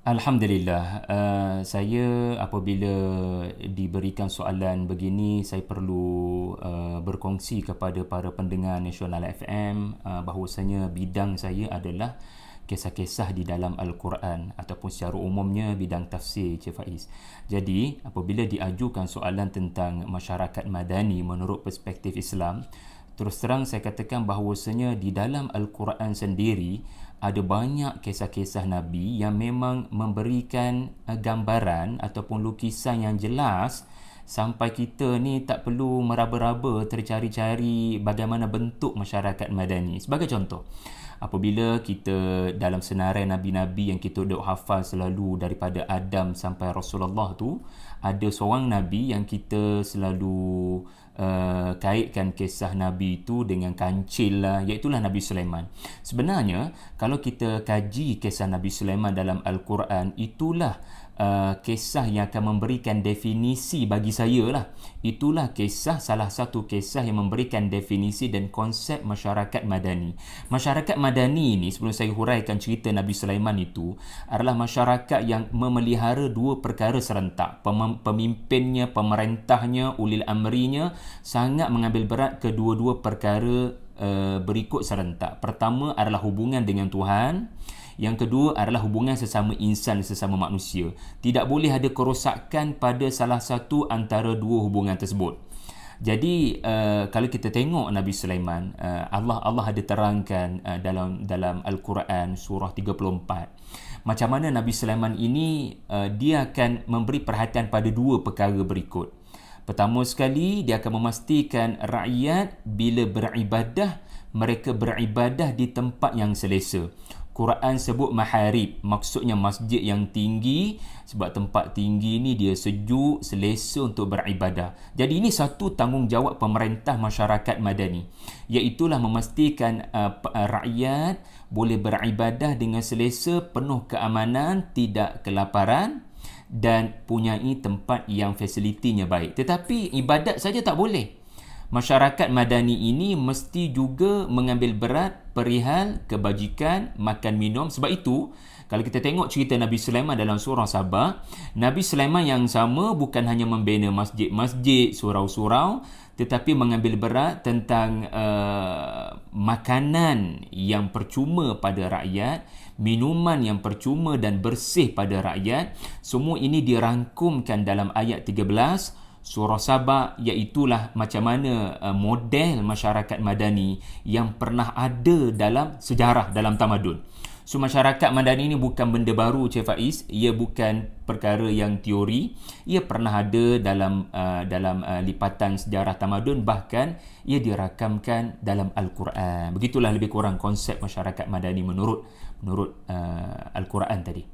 Alhamdulillah, saya apabila diberikan soalan begini, saya perlu berkongsi kepada para pendengar Nasional FM bahawasanya bidang saya adalah kisah-kisah di dalam Al-Quran ataupun secara umumnya bidang tafsir, Cik Faiz. Jadi, apabila diajukan soalan tentang masyarakat madani menurut perspektif Islam, terus terang saya katakan bahawasanya di dalam Al-Quran sendiri ada banyak kisah-kisah Nabi yang memang memberikan gambaran ataupun lukisan yang jelas sampai kita ni tak perlu meraba-raba tercari-cari bagaimana bentuk masyarakat madani. Sebagai contoh, apabila kita dalam senarai Nabi-Nabi yang kita duk hafal selalu daripada Adam sampai Rasulullah tu, ada seorang Nabi yang kita selalu kaitkan kisah Nabi itu dengan kancil lah, iaitulah Nabi Sulaiman. Sebenarnya kalau kita kaji kisah Nabi Sulaiman dalam Al-Quran, itulah kisah yang akan memberikan definisi bagi saya lah. Itulah kisah, salah satu kisah yang memberikan definisi dan konsep masyarakat madani. Masyarakat madani ini, sebelum saya huraikan cerita Nabi Sulaiman itu, adalah masyarakat yang memelihara dua perkara serentak. Pemimpinnya, pemerintahnya, ulil amrinya sangat mengambil berat kedua-dua perkara berikut serentak. Pertama adalah hubungan dengan Tuhan. Yang kedua adalah hubungan sesama insan, sesama manusia. Tidak boleh ada kerosakan pada salah satu antara dua hubungan tersebut. Jadi kalau kita tengok Nabi Sulaiman, Allah ada terangkan dalam Al-Quran surah 34. Macam mana Nabi Sulaiman ini dia akan memberi perhatian pada dua perkara berikut. Pertama sekali, dia akan memastikan rakyat bila beribadah, mereka beribadah di tempat yang selesa. Quran sebut maharib, maksudnya masjid yang tinggi, sebab tempat tinggi ni dia sejuk, selesa untuk beribadah. Jadi ini satu tanggungjawab pemerintah masyarakat madani, iaitulah memastikan rakyat boleh beribadah dengan selesa, penuh keamanan, tidak kelaparan dan punyai tempat yang fasilitinya baik. Tetapi ibadat saja tak boleh. Masyarakat madani ini mesti juga mengambil berat perihal kebajikan, makan minum. Sebab itu, kalau kita tengok cerita Nabi Sulaiman dalam surah Sabah, Nabi Sulaiman yang sama bukan hanya membina masjid-masjid, surau-surau, tetapi mengambil berat tentang makanan yang percuma pada rakyat, minuman yang percuma dan bersih pada rakyat. Semua ini dirangkumkan dalam ayat 13 surah Sabah, iaitulah macam mana model masyarakat madani yang pernah ada dalam sejarah, dalam tamadun. So masyarakat madani ini bukan benda baru, Cik Faiz. Ia bukan perkara yang teori. Ia pernah ada dalam lipatan sejarah tamadun, bahkan ia dirakamkan dalam Al-Quran. Begitulah lebih kurang konsep masyarakat madani menurut Al-Quran tadi.